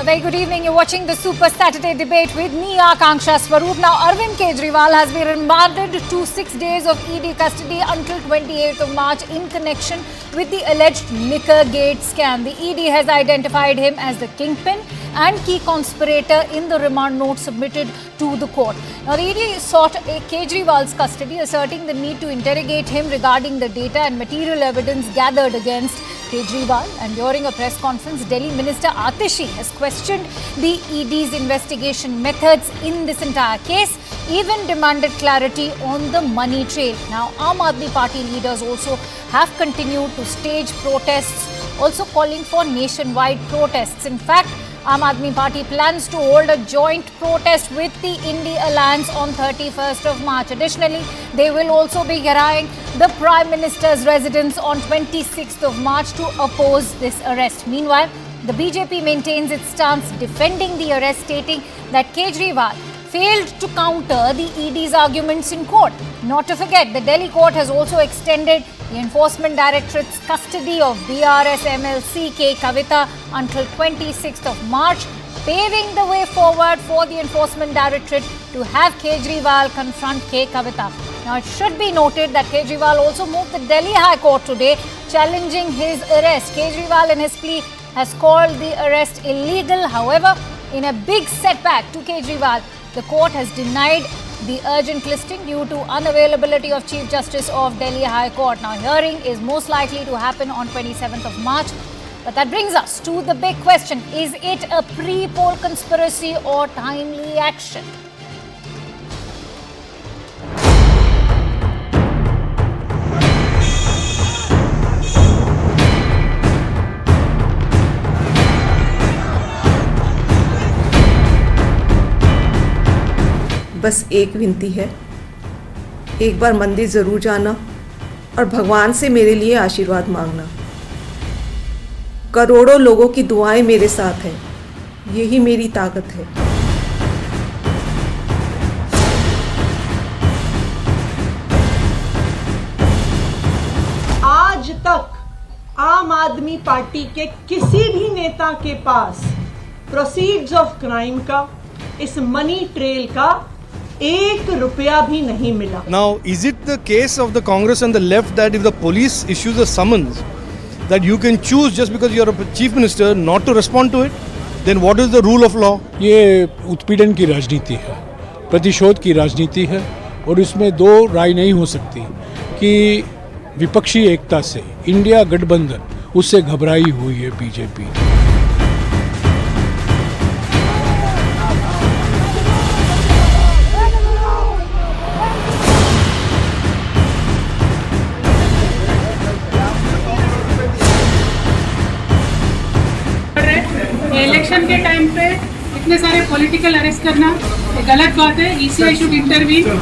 very good evening. You're watching the Super Saturday debate with me, Akanksha Swaroop. Now, Arvind Kejriwal has been remanded to 6 days of ED custody until 28th of March in connection with the alleged liquor gate scam. The ED has identified him as the kingpin and key conspirator in the remand note submitted to the court. Now, the ED sought Kejriwal's custody, asserting the need to interrogate him regarding the data and material evidence gathered against Kejriwal. And during a press conference, Delhi Minister Atishi has questioned the ED's investigation methods in this entire case, even demanded clarity on the money trail. Now, Aam Aadmi Party leaders also have continued to stage protests, also calling for nationwide protests. In fact, Aam Aadmi Party plans to hold a joint protest with the Indie Alliance on 31st of March. Additionally, they will also be gherraing the Prime Minister's residence on 26th of March to oppose this arrest. Meanwhile, the BJP maintains its stance defending the arrest, stating that Kejriwal failed to counter the ED's arguments in court. Not to forget, the Delhi court has also extended the Enforcement Directorate's custody of BRS MLC K. Kavita until 26th of March, paving the way forward for the Enforcement Directorate to have Kejriwal confront K. Kavita. Now, it should be noted that Kejriwal also moved the Delhi High Court today, challenging his arrest. Kejriwal in his plea has called the arrest illegal. However, in a big setback to Kejriwal, the court has denied the urgent listing due to unavailability of Chief Justice of Delhi High Court. Now, hearing is most likely to happen on 27th of March. But that brings us to the big question. Is it a pre-poll conspiracy or timely action? बस एक विनती है, एक बार मंदिर ज़रूर जाना और भगवान से मेरे लिए आशीर्वाद मांगना। करोड़ों लोगों की दुआएं मेरे साथ हैं, यही मेरी ताकत है। आज तक आम आदमी पार्टी के किसी भी नेता के पास प्रोसीड्स ऑफ क्राइम का, इस मनी ट्रेल का ₹1 भी नहीं मिला। Now, is it the case of the Congress and the left that if the police issues a summons, that you can choose just because you are a chief minister not to respond to it? Then what is the rule of law? ये उत्पीड़न की राजनीति है, प्रतिशोध की राजनीति है और इसमें दो राय नहीं हो सकती कि विपक्षी एकता से इंडिया गठबंधन उससे घबराई हुई है बीजेपी। इलेक्शन के टाइम पे इतने सारे पॉलिटिकल अरेस्ट करना ये गलत बात है। ECI should intervene.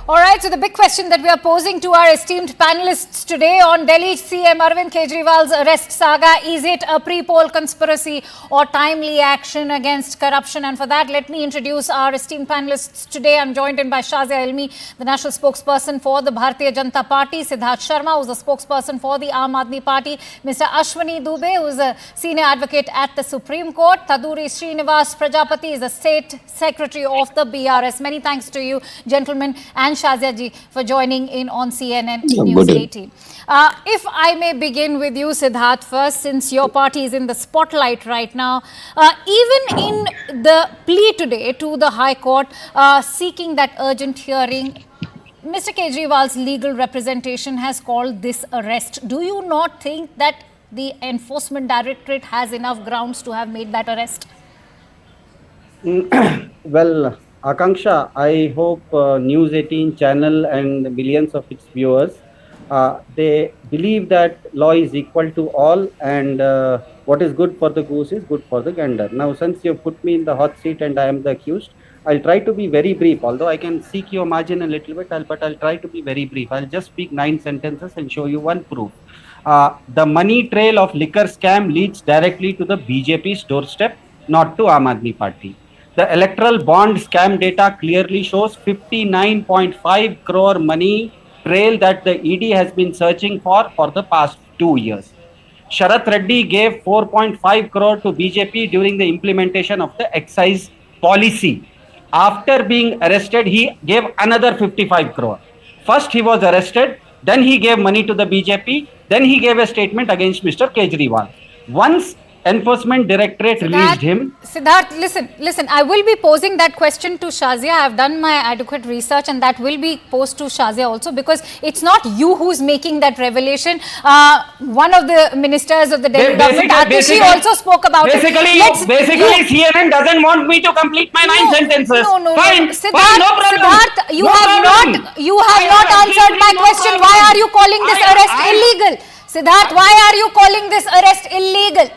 All right, so the big question that we are posing to our esteemed panelists today on Delhi CM Arvind Kejriwal's arrest saga, is it a pre-poll conspiracy or timely action against corruption? And for that, let me introduce our esteemed panelists today. I'm joined in by Shazia Ilmi, the national spokesperson for the Bharatiya Janata Party, Siddharth Sharma, who's the spokesperson for the Aam Aadmi Party, Mr. Ashwani Dubey, who's a senior advocate at the Supreme Court, Taduri Srinivas Prajapati is the state secretary of the BRS. Many thanks to you, gentlemen, and Shazia ji for joining in on CNN News 18. If I may begin with you, Siddharth, first, since your party is in the spotlight right now, even in the plea today to the High Court seeking that urgent hearing, Mr. Kejriwal's legal representation has called this arrest. Do you not think that the Enforcement Directorate has enough grounds to have made that arrest? Well, Akanksha, I hope News 18 channel and millions of its viewers, they believe that law is equal to all, and what is good for the goose is good for the gander. Now, since you put me in the hot seat and I am the accused, I'll try to be very brief, although I can seek your margin a little bit, but I'll try to be very brief. I'll just speak 9 sentences and show you one proof. The money trail of liquor scam leads directly to the BJP's doorstep, not to Aam Aadmi Party. The electoral bond scam data clearly shows 59.5 crore money trail that the ED has been searching for the past 2 years. Sharath Reddy gave 4.5 crore to BJP during the implementation of the excise policy. After being arrested, he gave another 55 crore. First, he was arrested, then he gave money to the BJP, then he gave a statement against Mr. Kejriwal. Once Enforcement Directorate released him. Siddharth, listen. I will be posing that question to Shazia. I have done my adequate research, and that will be posed to Shazia also, because it's not you who's making that revelation. One of the ministers of the Delhi government, Atishi, also spoke about it. Basically, CNN doesn't want me to complete my 9 sentences. No. Fine, Siddharth, no problem. Siddharth, you have not answered my question. Why are you calling this arrest illegal? Siddharth, why are you calling this arrest illegal?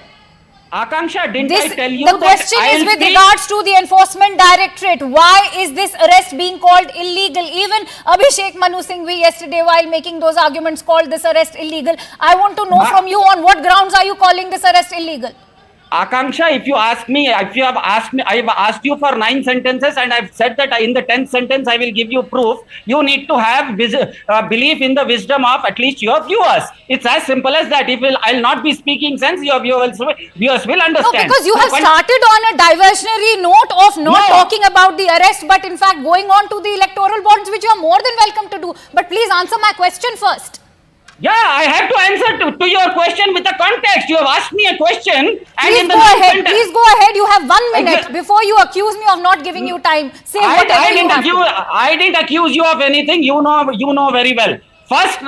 Akanksha, didn't I tell you the question is with regards to the Enforcement Directorate. Why is this arrest being called illegal? Even Abhishek Manu Singhvi yesterday, while making those arguments, called this arrest illegal. I want to know from you, on what grounds are you calling this arrest illegal? Akanksha, if you have asked me, I have asked you for 9 sentences, and I've said that in the 10th sentence I will give you proof. You need to have belief in the wisdom of at least your viewers. It's as simple as that. I'll not be speaking sense, your viewers will understand. No, because you have started on a diversionary note of not talking about the arrest, but in fact going on to the electoral bonds, which you are more than welcome to do. But please answer my question first. Yeah, I have to answer to your question with the context. You have asked me a question. Please go ahead. Please go ahead. You have 1 minute before you accuse me of not giving you time. Say whatever you have to. I didn't accuse you of anything. You know very well. First,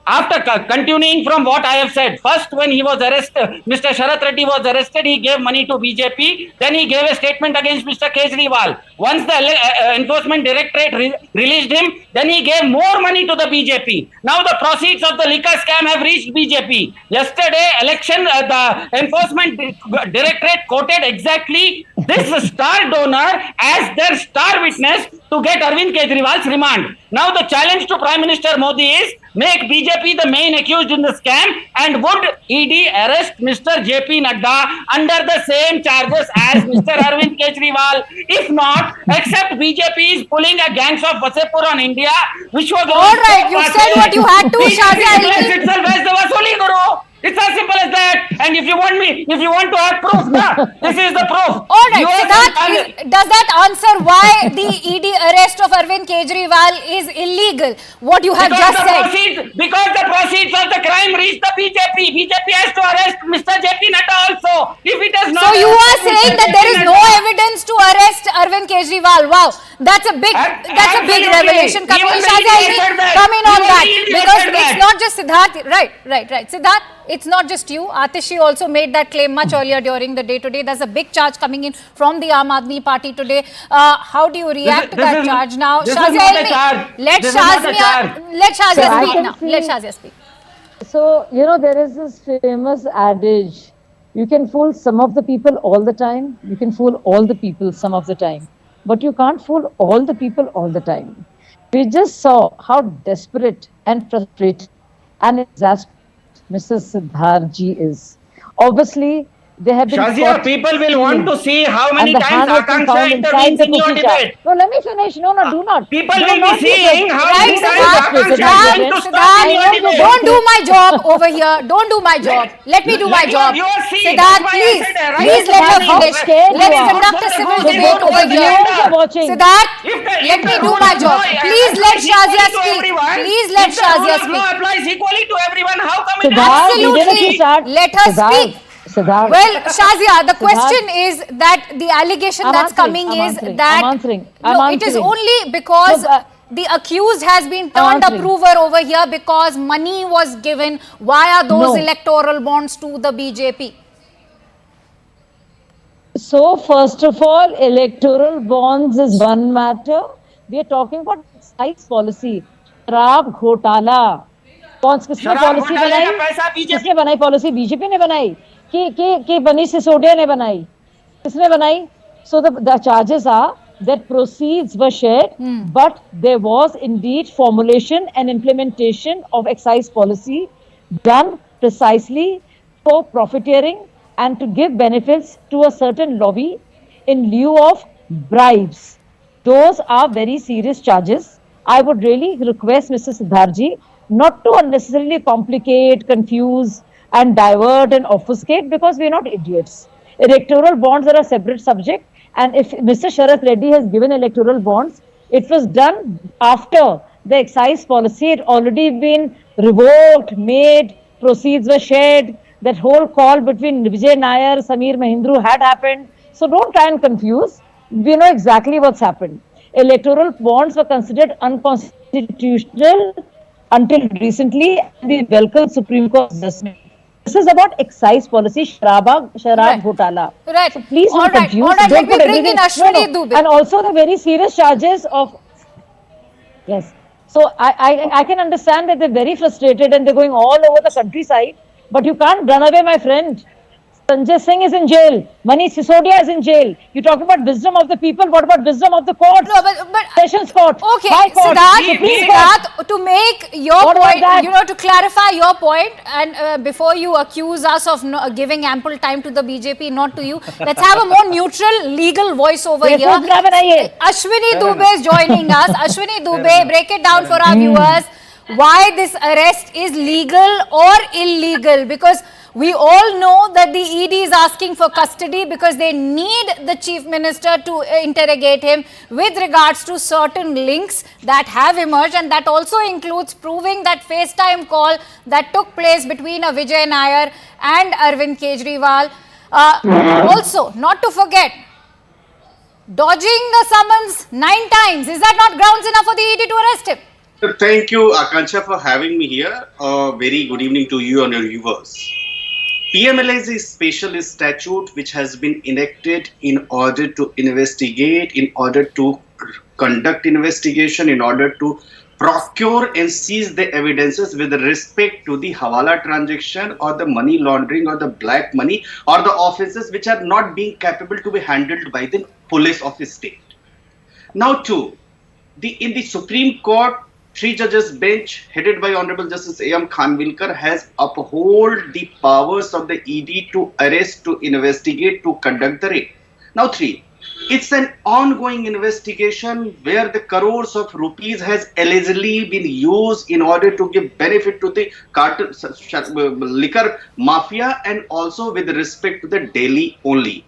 after continuing from what I have said, first when he was arrested, Mr. Sharath Reddy was arrested, he gave money to BJP, then he gave a statement against Mr. Kejriwal. Once the Enforcement Directorate released him, then he gave more money to the BJP. Now the proceeds of the liquor scam have reached BJP. Yesterday, the Enforcement Directorate quoted exactly this star donor as their star witness to get Arvind Kejriwal's remand. Now the challenge to Prime Minister Modi is, make BJP the main accused in the scam, and would ED arrest Mr. JP Nadda under the same charges as Mr. Arvind Kejriwal? If not, except BJP is pulling a gangs of Vasepur on India, which was alright, you said what you had to, Shazia. Itself as the Vasuli Guru. It's as simple as that. And if you want to have proof, this is the proof. Alright, does that answer why the ED arrest of Arvind Kejriwal is illegal? What you have just said. Because the proceeds of the crime reached the BJP. BJP has to arrest Mr. JP Nadda also. If it does not. So you are saying that there is no evidence to arrest Arvind Kejriwal. Wow, that's a big revelation. Come in, Shazia, come in on that, because it's not just Siddharth. Right. Siddharth, it's not just you. Atishi also made that claim much earlier during the day today. There's a big charge coming in from the Aam Aadmi Party today. How do you react to that charge now? Shazia, let Shazia speak now. Let Shazia speak. So, there is this famous adage, you can fool some of the people all the time, you can fool all the people some of the time, but you can't fool all the people all the time. We just saw how desperate and frustrated and exasperated Mr. Siddharji is. Obviously, they have been Shazia, people will want to see how many times Akanksha intervenes in your debate. No, let me finish. No, do not. People will be seeing how many times Akanksha is going to stop in your debate. Don't do my job over here. Don't do my job. Let me do my job. Siddharth, please let her finish. Let's conduct a civil debate over here. Siddharth, let me do my job. Please let Shazia speak. Please let Shazia speak. Law applies equally to everyone. How come it Absolutely. Let her speak. Siddharth. Well, Shazia, the question is that the allegation that's coming is that it is only because the accused has been turned a prover over here because money was given via those electoral bonds to the BJP. So, first of all, electoral bonds is one matter. We are talking about excise policy. शराब घोटाला किसने policy बनाई? किसने बनाई policy? BJP ने बनाई कि बनी सिसोदिया ने बनाई? किसने बनाई? So the charges are that proceeds were shared, but there was indeed formulation and implementation of excise policy done precisely for profiteering and to give benefits to a certain lobby in lieu of bribes. Those are very serious charges. I would really request Mr. Siddharji not to unnecessarily complicate, confuse and divert and obfuscate, because we are not idiots. Electoral bonds are a separate subject, and if Mr. Sharath Reddy has given electoral bonds, it was done after the excise policy had already been revoked, made, proceeds were shared, that whole call between Vijay Nair, Samir Mahindru had happened. So don't try and confuse. We know exactly what's happened. Electoral bonds were considered unconstitutional until recently, and we welcome Supreme Court's judgment. This is about excise policy, sharab ghotala. Right. So please don't confuse. All right. Don't Let me put bring in everything- Ashwini Dubey. And also the very serious charges of. Yes. So I can understand that they're very frustrated and they're going all over the countryside, but you can't run away, my friend. Sanjay Singh is in jail. Manish Sisodia is in jail. You talk about wisdom of the people. What about wisdom of the courts? No, but Sessions Court. okay, High Court. Supreme Court. Siddharth, to make your What about point, that? to clarify your point, and before you accuse us of giving ample time to the BJP, not to you, let's have a more neutral legal voice over here. Ashwini Dubey is joining us. Ashwini Dubey, break it down for our viewers. Why this arrest is legal or illegal? Because we all know that the ED is asking for custody because they need the Chief Minister to interrogate him with regards to certain links that have emerged, and that also includes proving that FaceTime call that took place between Vijay Nair and Arvind Kejriwal. Also, not to forget, dodging the summons 9 times. Is that not grounds enough for the ED to arrest him? Thank you, Akansha, for having me here. Very good evening to you and your viewers. PMLA is a special statute which has been enacted in order to investigate, in order to conduct investigation, in order to procure and seize the evidences with respect to the Hawala transaction or the money laundering or the black money or the offences which are not being capable to be handled by the police of the state. Now, in the Supreme Court, 3 judges bench headed by Honorable Justice A.M. Khanwilkar has uphold the powers of the ED to arrest, to investigate, to conduct the raid. Now 3, it's an ongoing investigation where the crores of rupees has allegedly been used in order to give benefit to the cartel, liquor mafia, and also with respect to the Delhi only.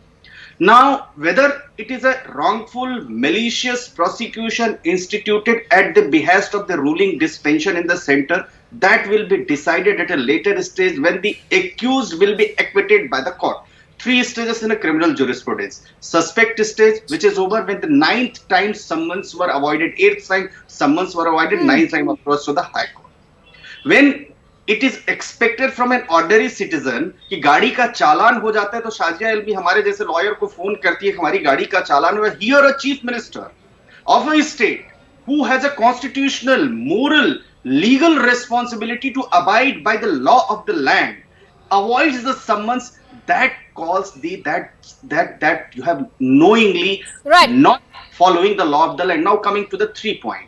Now, whether it is a wrongful, malicious prosecution instituted at the behest of the ruling dispension in the center, that will be decided at a later stage when the accused will be acquitted by the court. 3 stages in a criminal jurisprudence. Suspect stage, which is over when the 9th time summons were avoided, 8th time summons were avoided, 9th time approach to the High Court. When it is expected from an ordinary citizen कि गाड़ी का चालान हो जाता है तो Shazia LB हमारे जैसे lawyer को फोन करती है कि हमारी गाड़ी का चालान हुआ. Here a chief minister of a state who has a constitutional, moral, legal responsibility to abide by the law of the land avoids the summons, that calls that you have knowingly not following the law of the land. Now coming to the 3 point.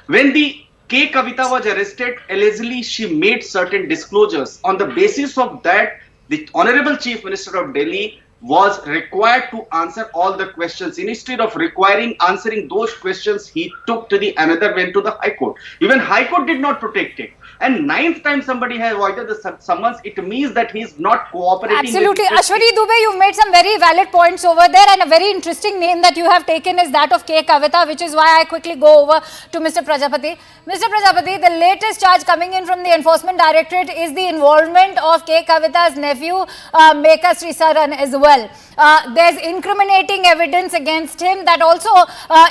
When the K. Kavita was arrested, allegedly she made certain disclosures. On the basis of that, the Honorable Chief Minister of Delhi was required to answer all the questions. Instead of answering those questions, he took to the another, went to the High Court. Even High Court did not protect it. And 9th time somebody has avoided the summons, it means that he is not cooperating. Absolutely. Ashwini Dubey, you've made some very valid points over there, and a very interesting name that you have taken is that of K. Kavita, which is why I quickly go over to Mr. Prajapati. Mr. Prajapati, the latest charge coming in from the Enforcement Directorate is the involvement of K. Kavita's nephew, Meka Srisaran, as well. There's incriminating evidence against him that also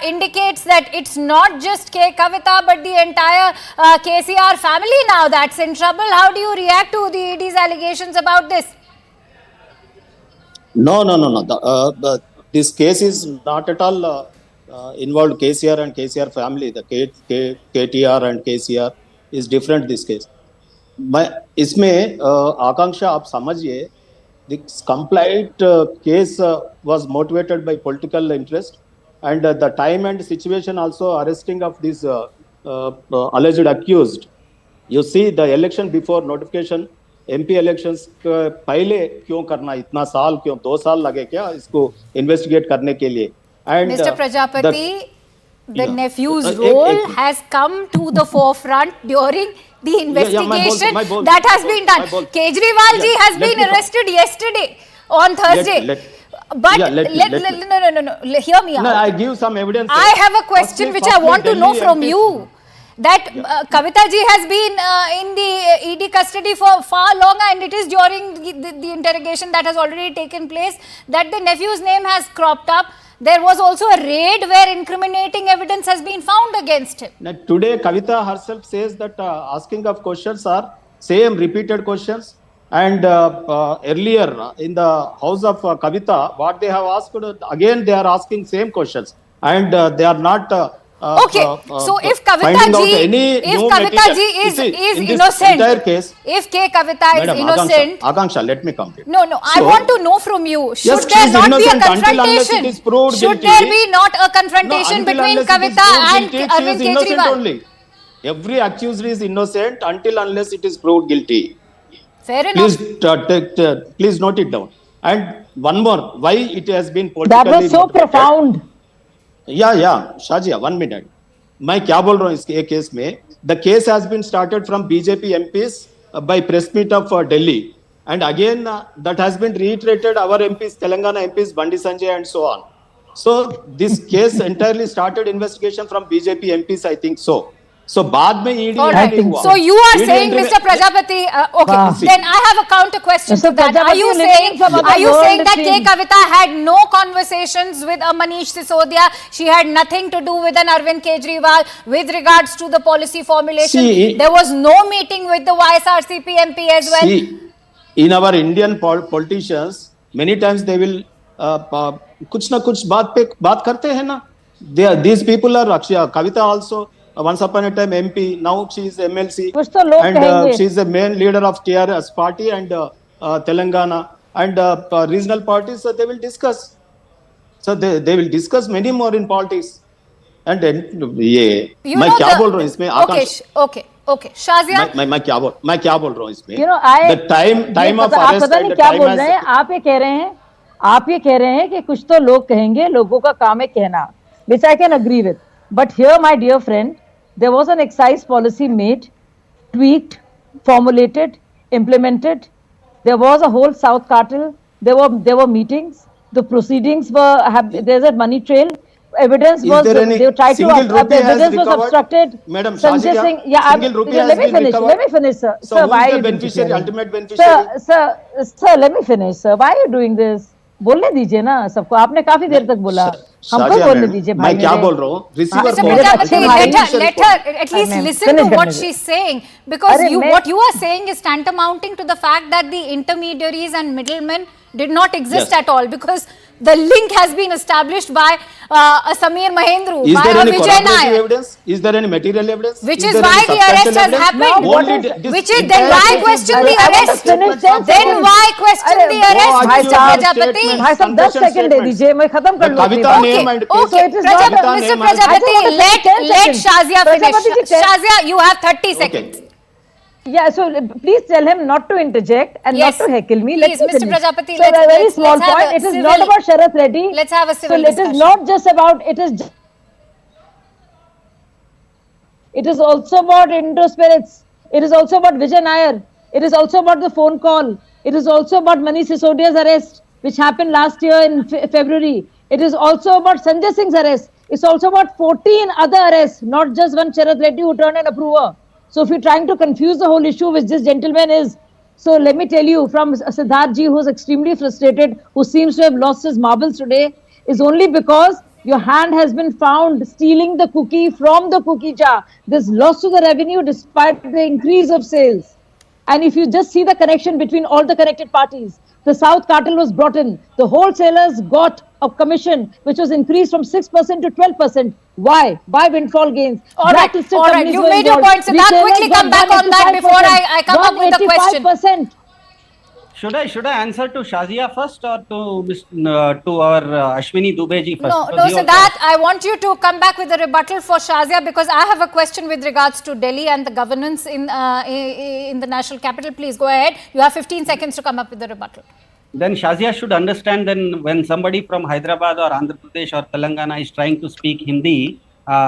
indicates that it's not just K. Kavita, but the entire KCR family now that's in trouble. How do you react to the ED's allegations about this? No. This case is not at all involved KCR and KCR family. The KTR and KCR is different, this case. इसमें आकांक्षा आप समझिए, this complaint case was motivated by political interest, and the time and situation also arresting of this alleged accused. You see, the election before notification, MP elections पहले क्यों करना, इतना साल क्यों, 2 साल लगे क्या इसको investigate करने के लिए? And Mr. Prajapati, the nephew's role has come to the forefront during the investigation my ball. that has been done. Kejriwal ji has let been me come. arrested yesterday on Thursday. But no, hear me out. No, I give some evidence. I have a question which I want to know from you. That Kavita ji has been in the ED custody for far longer, and it is during the interrogation that has already taken place that the nephew's name has cropped up. There was also a raid where incriminating evidence has been found against him. Now, today, Kavita herself says that asking of questions are same repeated questions. And earlier in the house of Kavita, what they have asked, again they are asking same questions. And they are not so if Kavita ji is innocent, case, if K. Kavita is innocent, Akanksha, let me complete. No, I want to know from you. Should there not be a confrontation? Should there be not a confrontation between Kavita and Arvind Kejriwal? Every accused is innocent until unless it is proved guilty. Fair enough. Please note it down. And one more, why it has been politically That was so motivated. profound. Yeah, Shazia, 1 minute. मैं क्या बोल रहा हूँ इस case में? The case has been started from BJP MPs by press meet of Delhi, and again that has been reiterated our MPs, Telangana MPs, Bandi Sanjay and so on. So this case entirely started investigation from BJP MPs, I think so. So बाद में ED entry हुआ. So you are saying, Mr. Prajapati, okay, then I have a counter question to that. Are you saying that K. Kavita had no conversations with a Manish Sisodia? She had nothing to do with an Arvind Kejriwal with regards to the policy formulation? There was no meeting with the YSRCP MP as well? See, in our Indian politicians, many times they will कुछ ना कुछ बात करते हैं ना. These people are Kavita also. Once upon a time MP, now she is MLC, and she is the main leader of TRS party and Telangana and regional parties. So they will discuss. So they will discuss many more in politics. And then मैं क्या बोल रहा हूँ इसमें आकाश? Okay, Shazia. मैं क्या बोल रहा हूँ इसमें? The time of आप arrest पता and नहीं the क्या time बोल रहे हैं? आप ये कह रहे हैं कि कुछ तो लोग कहेंगे, लोगों का काम है कहना, which I can agree with. But here, my dear friend, there was an excise policy made, tweaked, formulated, implemented. There was a whole South cartel. There were meetings. The proceedings there's a money trail. Evidence was, they tried to, the evidence was obstructed. Madam Sanjay Singh, let me finish, sir. So who is the beneficiary, ultimate beneficiary? Sir, let me finish, sir. Why are you doing this? बोलने दीजिए ना सबको. आपने काफी देर तक बोला. हमको बोलने दीजिए भाई. मैं क्या बोल रहा हूँ? Receiver let her at least listen to what she's saying, because what you are saying is tantamounting to the fact that the intermediaries and middlemen did not exist at all, because the link has been established by a Samir Mahendru, by a Vijay Nair. Is there any material evidence? Which is why the arrest has happened. Which is then why question the arrest? Then why question the arrest, Mr. Prajapati? भाई साहब 10 second दे दीजिए, मैं खत्म कर लूँ. Okay, Mr. Prajapati, let Shazia finish. Shazia, you have 30 seconds. Yeah, so please tell him not to interject and not to heckle me. Please, Mr. Prajapati, so a very small point. It is not about Sharath Reddy. Let's have a civil discussion. So it is not just about, it is also about Indo spirits. It is also about Vijay Nair. It is also about the phone call. It is also about Manish Sisodia's arrest, which happened last year in February. It is also about Sanjay Singh's arrest. It's also about 14 other arrests, not just one Sharath Reddy who turned an approver. So if you're trying to confuse the whole issue, which this gentleman is, so let me tell you, from Siddharth ji, who's extremely frustrated, who seems to have lost his marbles today, is only because your hand has been found stealing the cookie from the cookie jar. There's loss to the revenue despite the increase of sales. And if you just see the connection between all the connected parties, the South cartel was brought in. The wholesalers got a commission which was increased from 6% to 12%. Why? Why windfall gains? All right. You made your point. Siddharth, quickly come back on that before I come up with a question. Should I answer to Shazia first or to our Ashwini Dubey ji first? No, Siddharth, I want you to come back with a rebuttal for Shazia, because I have a question with regards to Delhi and the governance in the national capital. Please go ahead. You have 15 seconds to come up with a rebuttal. Then Shazia should understand, then when somebody from Hyderabad or Andhra Pradesh or Telangana is trying to speak Hindi,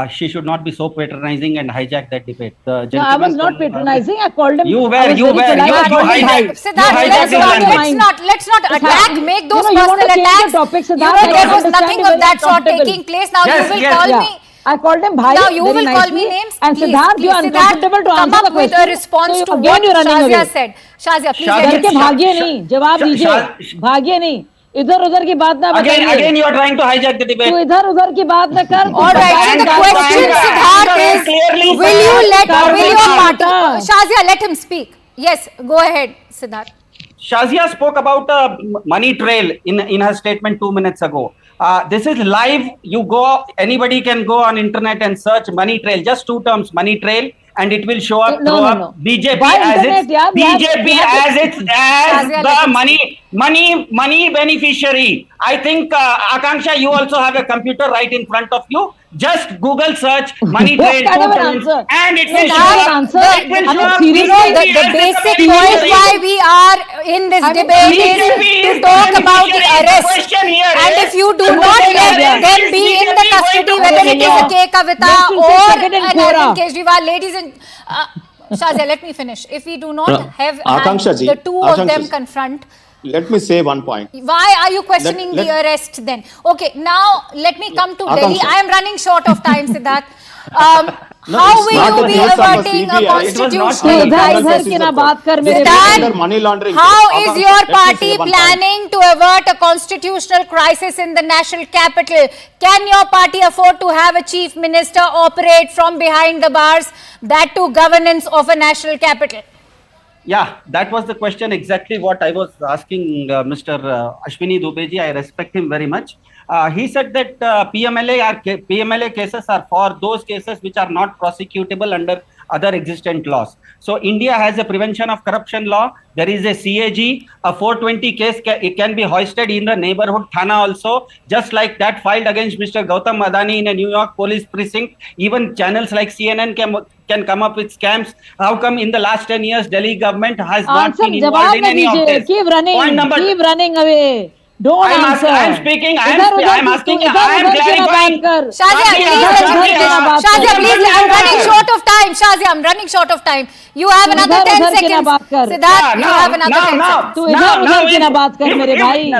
she should not be so patronizing and hijack that debate. The No, I gentleman was not patronizing. I called him. You were, I was you very were. polite. You I called him hijacked. bhai. Siddharth, You hijacked his language. let's not attack, make those You want to personal change the attacks. topic, You Siddharth. know, I there can was understand nothing you of very that sort uncomfortable. taking place. Now Yes, you will yes, call Yeah. me. I called him bhai. Now you very will call me nicely. names. And Please, Siddharth, you are please, uncomfortable to come answer up the with question. a response So to again what you're running Shazia away. said. Shazia, please Shazia, let डर him के speak. भागिए नहीं, जवाब दीजिए, भागिए नहीं, इधर उधर की बात ना बताइए. Again, you are trying to hijack the debate. तू इधर उधर की बात ना कर. All right, so the question, Siddharth, is will your party, Shazia, let him speak. Yes, go ahead, Siddharth. Shazia spoke about a money trail in her statement 2 minutes ago. This is live. Anybody can go on internet and search money trail. Just 2 terms, money trail, and it will show up. No. BJP Why as internet, its yaar? BJP as Shazia, let the him money beneficiary. I think Akanksha, you also have a computer right in front of you. Just Google search money What trail kind of 2 an times, answer? and it No, will that show is up. an answer. It will I mean, show up. seriously, BJP The as basic beneficiary. point why we are in this debate is to talk about the arrest. And if you do not let them be in the custody, whether it is a K. Kavita or an Arvind Kejriwal, ladies and Shazia, let me finish. If we do not have Akanksha ji, the two of them Akanksha ji. confront, Let me say one point. why are you questioning the arrest then? Okay, now let me come to Delhi. Akanksha. I am running short of time, Siddharth. No, How it's will not you a be case of a averting a CBI. It was not constitutional a इधर crisis? उधर की ना बात कर मेरे Siddharth, भाई. under money laundering. how is Akanksha, your let me say party one point. planning to avert a constitutional crisis in the national capital? Can your party afford to have a chief minister operate from behind the bars, that too governance of a national capital? Yeah, that was the question, exactly what I was asking Mr. Ashwini Dubeji. I respect him very much. He said that PMLA cases are for those cases which are not prosecutable under other existent laws. So India has a prevention of corruption law. There is a CAG, a 420 case, it can be hoisted in the neighborhood Thana also, just like that filed against Mr. Gautam Adani in a New York police precinct. Even channels like CNN can come up with scams. How come in the last 10 years, Delhi government has not Answer, been involved जवाब in ना any of दीजिए. this? Keep running away. Don't answer. I am speaking. I इधर am उधर asking. की- I am इधर उधर की ना clarifying. बात कर. Shazia, Shazia, please, I'm running short of time. Shazia, I'm running short of time. You have another 10 इधर की ना seconds. बात कर. Siddharth, you have another 10 seconds. तू इधर उधर की ना बात कर मेरे भाई.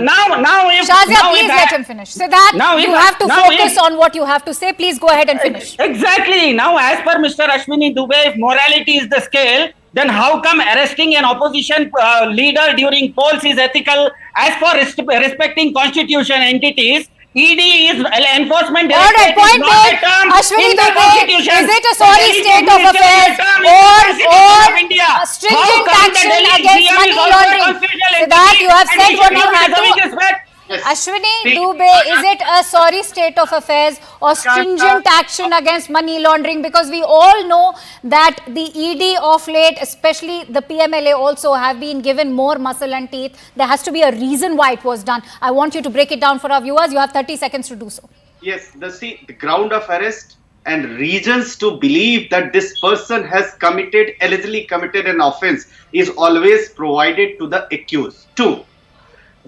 Shazia, please let him finish. Siddharth, you have to focus on what you have to say. Please go ahead and finish. Exactly. Now, as per Mr. Ashwini Dubey, if morality is the scale, then how come arresting an opposition leader during polls is ethical? As for respecting constitution entities, ED is enforcement All right, directorate point is not a made. term Ashwini in the Dubey, constitution. is it a sorry Delhi state Chief of Minister is a affairs term in the Constitution of India. or a stringent How come the action Delhi against GM money is also a laundering? constitutional Siddharth, entity you have and said he what should you not be had deserving to. respect? Ashwini Dubey, is it a sorry state of affairs or stringent action against money laundering? Because we all know that the ED of late, especially the PMLA also, have been given more muscle and teeth. There has to be a reason why it was done. I want you to break it down for our viewers. You have 30 seconds to do so. Yes, the ground of arrest and reasons to believe that this person has allegedly committed an offense is always provided to the accused. 2.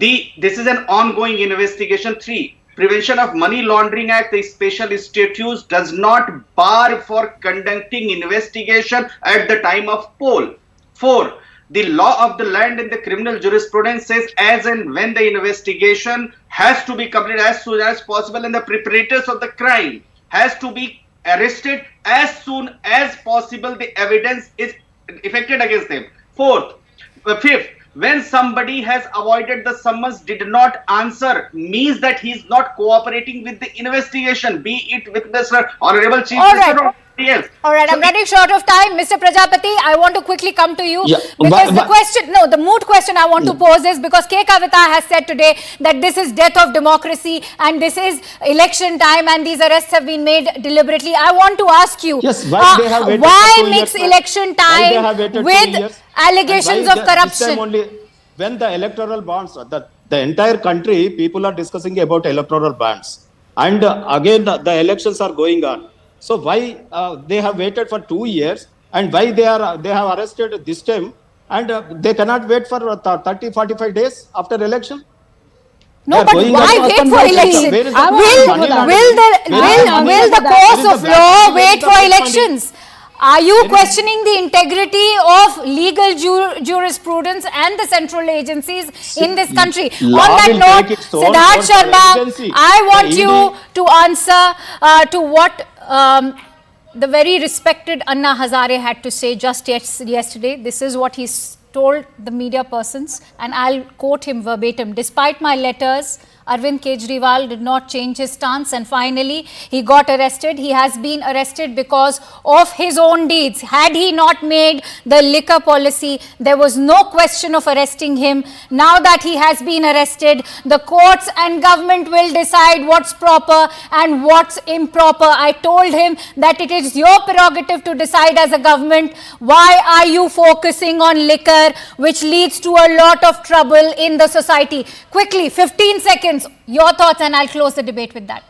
This is an ongoing investigation. 3. Prevention of Money Laundering Act, the special statutes does not bar for conducting investigation at the time of poll. 4. The law of the land in the criminal jurisprudence says as and when the investigation has to be completed as soon as possible and the preparators of the crime has to be arrested as soon as possible the evidence is effected against them. 5th, when somebody has avoided the summons, did not answer, means that he is not cooperating with the investigation, be it with Mr. Honorable Chief Minister or somebody else. All right, I'm running short of time. Mr. Prajapati, I want to quickly come to you. Yeah, because the moot question I want to pose is because K. Kavita has said today that this is death of democracy and this is election time and these arrests have been made deliberately. I want to ask you, Yes, why they have waited why for 2 mix years, election Why they time have waited 2 with years? allegations And of why corruption? This time only, when the electoral bonds, the entire country, people are discussing about electoral bonds. And again, the elections are going on. So why they have waited for 2 years and why they have arrested this time and they cannot wait for 30, 45 days after election? No, but why wait for election? Will the course of law wait for elections? Are you questioning the integrity of legal jurisprudence and the central agencies in this country? On that note, Siddharth Sharma, I want you to answer to what the very respected Anna Hazare had to say just yesterday. This is what he's told the media persons, and I'll quote him verbatim. Despite my letters, Arvind Kejriwal did not change his stance, and finally he got arrested. He has been arrested because of his own deeds. Had he not made the liquor policy, there was no question of arresting him. Now that he has been arrested, the courts and government will decide what's proper and what's improper. I told him that it is your prerogative to decide as a government. Why are you focusing on liquor, which leads to a lot of trouble in the society? Quickly, 15 seconds. Your thoughts, and I'll close the debate with that.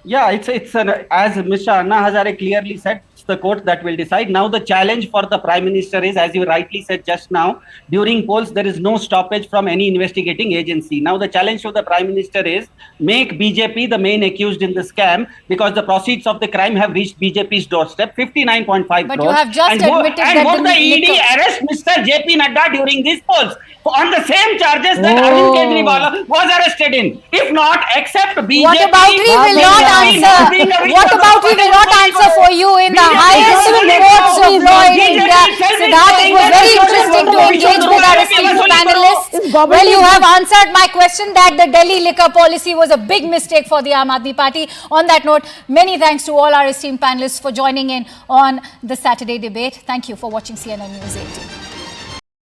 Yeah, it's as Mr. Anna Hazare clearly said, it's the court that will decide. Now the challenge for the Prime Minister is, as you rightly said just now, during polls there is no stoppage from any investigating agency. Now the challenge to the Prime Minister is, make BJP the main accused in the scam, because the proceeds of the crime have reached BJP's doorstep, 59.5 crores. But you have just admitted that would the ED arrest Mr. JP Nadda during these polls on the same charges that Arvind Kejriwal was arrested in? If not, except BJP. What about we will not answer? What about we will not answer for you in the highest courts of law in India? Siddharth, it was very interesting to engage with our esteemed panelists. Well, you have answered my question that the Delhi liquor policy was a big mistake for the Aam Aadmi Party. On that note, many thanks to all our esteemed panelists for joining in on the Saturday debate. Thank you for watching CNN News 18.